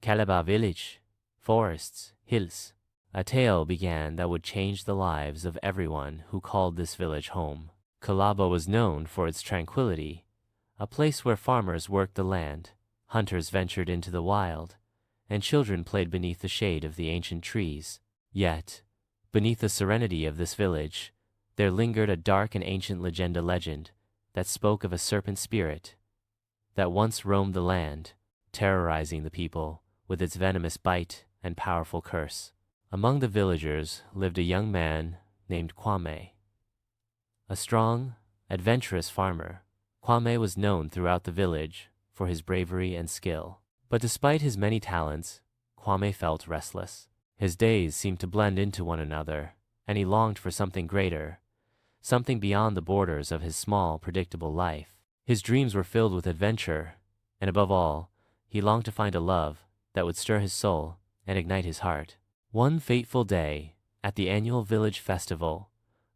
Calabar village, forests, hills. A tale began that would change the lives of everyone who called this village home. Calabar was known for its tranquility, a place where farmers worked the land, hunters ventured into the wild, and children played beneath the shade of the ancient trees. Yet, beneath the serenity of this village, there lingered a dark and ancient legend that spoke of a serpent spirit that once roamed the land, terrorizing the people with its venomous bite and powerful curse. Among the villagers lived a young man named Kwame. A strong, adventurous farmer, Kwame was known throughout the village for his bravery and skill. But despite his many talents, Kwame felt restless. His days seemed to blend into one another, and he longed for something greater, something beyond the borders of his small, predictable life. His dreams were filled with adventure, and above all, he longed to find a love that would stir his soul and ignite his heart. One fateful day, at the annual village festival,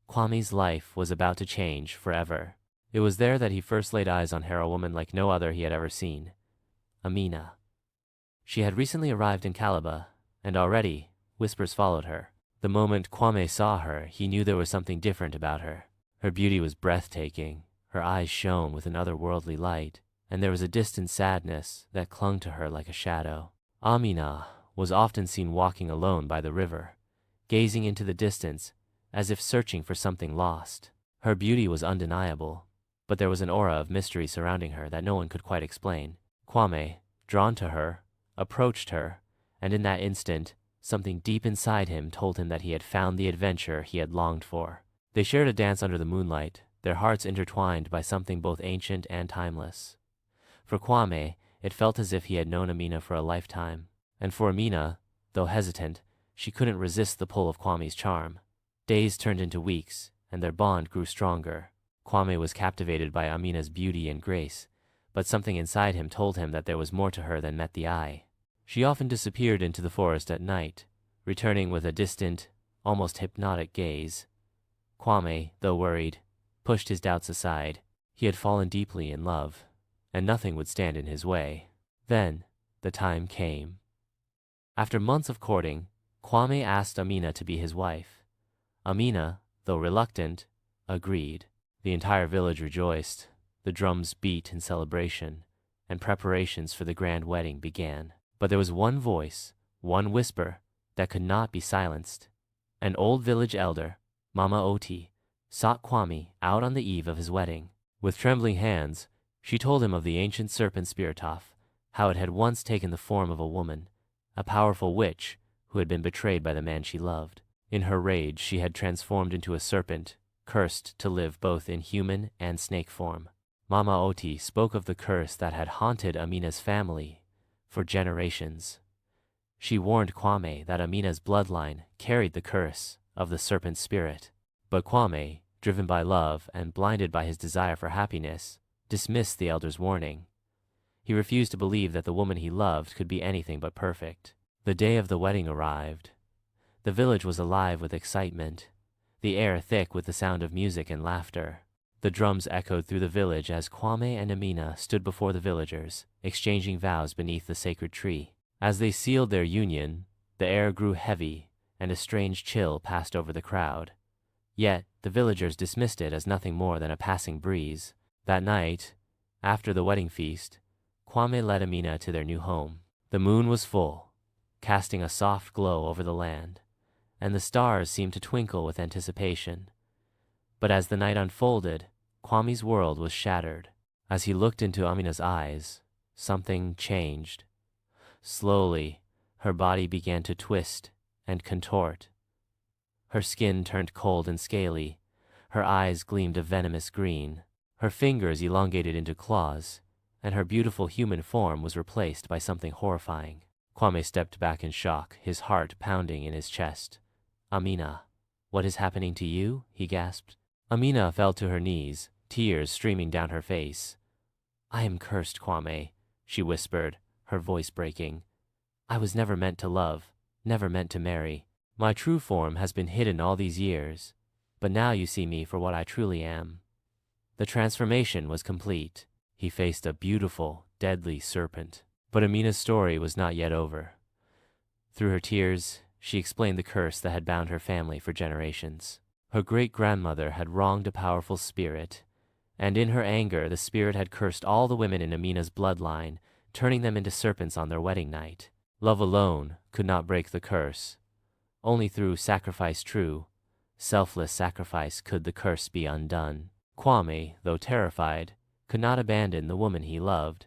Kwame's life was about to change forever. It was there that he first laid eyes on a woman like no other he had ever seen, Amina. She had recently arrived in Calabar, and already whispers followed her. The moment Kwame saw her, he knew there was something different about her. Her beauty was breathtaking, her eyes shone with an otherworldly light, and there was a distant sadness that clung to her like a shadow. Amina was often seen walking alone by the river, gazing into the distance as if searching for something lost. Her beauty was undeniable, but there was an aura of mystery surrounding her that no one could quite explain. Kwame, drawn to her, approached her, and in that instant, something deep inside him told him that he had found the adventure he had longed for. They shared a dance under the moonlight, their hearts intertwined by something both ancient and timeless. For Kwame, it felt as if he had known Amina for a lifetime. And for Amina, though hesitant, she couldn't resist the pull of Kwame's charm. Days turned into weeks, and their bond grew stronger. Kwame was captivated by Amina's beauty and grace, but something inside him told him that there was more to her than met the eye. She often disappeared into the forest at night, returning with a distant, almost hypnotic gaze. Kwame, though worried, pushed his doubts aside. He had fallen deeply in love, and nothing would stand in his way. Then, the time came. After months of courting, Kwame asked Amina to be his wife. Amina, though reluctant, agreed. The entire village rejoiced. The drums beat in celebration, and preparations for the grand wedding began. But there was one voice, one whisper, that could not be silenced. An old village elder, Mama Oti, sought Kwame out on the eve of his wedding. With trembling hands, she told him of the ancient serpent Spiritoff, how it had once taken the form of a woman, a powerful witch who had been betrayed by the man she loved. In her rage, she had transformed into a serpent, cursed to live both in human and snake form. Mama Oti spoke of the curse that had haunted Amina's family for generations. She warned Kwame that Amina's bloodline carried the curse of the serpent spirit. But Kwame, driven by love and blinded by his desire for happiness, dismissed the elder's warning. He refused to believe that the woman he loved could be anything but perfect. The day of the wedding arrived. The village was alive with excitement, the air thick with the sound of music and laughter. The drums echoed through the village as Kwame and Amina stood before the villagers, exchanging vows beneath the sacred tree. As they sealed their union, the air grew heavy, and a strange chill passed over the crowd. Yet, the villagers dismissed it as nothing more than a passing breeze. That night, after the wedding feast, Kwame led Amina to their new home. The moon was full, casting a soft glow over the land, and the stars seemed to twinkle with anticipation. But as the night unfolded, Kwame's world was shattered. As he looked into Amina's eyes, something changed. Slowly, her body began to twist and contort. Her skin turned cold and scaly, her eyes gleamed a venomous green, her fingers elongated into claws, and her beautiful human form was replaced by something horrifying. Kwame stepped back in shock, his heart pounding in his chest. "Amina, what is happening to you?" he gasped. Amina fell to her knees, tears streaming down her face. "I am cursed, Kwame," she whispered, her voice breaking. "I was never meant to love, never meant to marry. My true form has been hidden all these years, but now you see me for what I truly am." The transformation was complete. He faced a beautiful, deadly serpent. But Amina's story was not yet over. Through her tears, she explained the curse that had bound her family for generations. Her great-grandmother had wronged a powerful spirit, and in her anger the spirit had cursed all the women in Amina's bloodline, turning them into serpents on their wedding night. Love alone could not break the curse. Only through sacrifice, true, selfless sacrifice, could the curse be undone. Kwame, though terrified, could not abandon the woman he loved.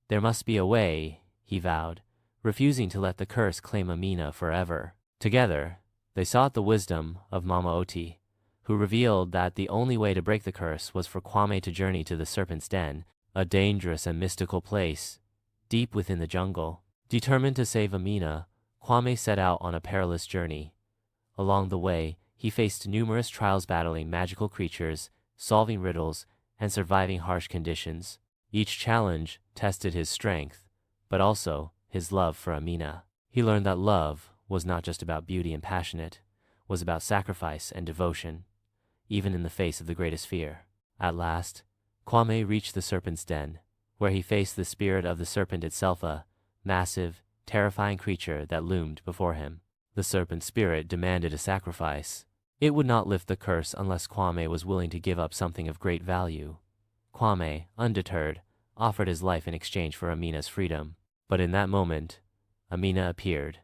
There must be a way, he vowed, refusing to let the curse claim Amina forever. Together, they sought the wisdom of Mama Oti, who revealed that the only way to break the curse was for Kwame to journey to the serpent's den, a dangerous and mystical place, deep within the jungle. Determined to save Amina, Kwame set out on a perilous journey. Along the way, he faced numerous trials, battling magical creatures, solving riddles, and surviving harsh conditions. Each challenge tested his strength, but also his love for Amina. He learned that love was not just about beauty and passionate, was about sacrifice and devotion, even in the face of the greatest fear. At last, Kwame reached the serpent's den, where he faced the spirit of the serpent itself, a massive, terrifying creature that loomed before him. The serpent spirit demanded a sacrifice. It would not lift the curse unless Kwame was willing to give up something of great value. Kwame, undeterred, offered his life in exchange for Amina's freedom. But in that moment, Amina appeared.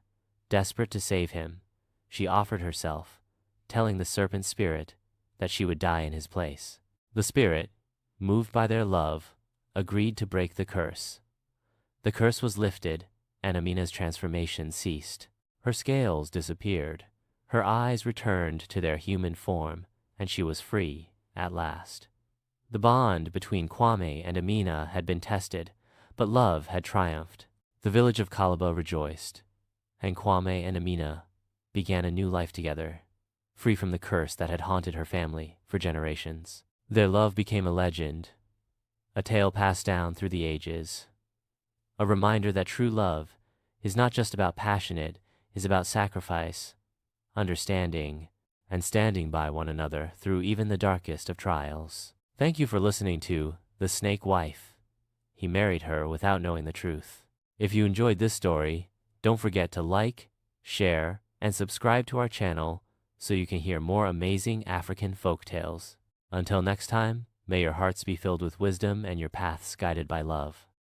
Desperate to save him, she offered herself, telling the serpent spirit that she would die in his place. The spirit, moved by their love, agreed to break the curse. The curse was lifted, and Amina's transformation ceased. Her scales disappeared. Her eyes returned to their human form, and she was free at last. The bond between Kwame and Amina had been tested, but love had triumphed. The village of Kalaba rejoiced, and Kwame and Amina began a new life together, free from the curse that had haunted her family for generations. Their love became a legend, a tale passed down through the ages, a reminder that true love is not just about passion, it is about sacrifice, understanding, and standing by one another through even the darkest of trials. Thank you for listening to The Snake Wife. He married her without knowing the truth. If you enjoyed this story, don't forget to like, share, and subscribe to our channel so you can hear more amazing African folk tales. Until next time, may your hearts be filled with wisdom and your paths guided by love.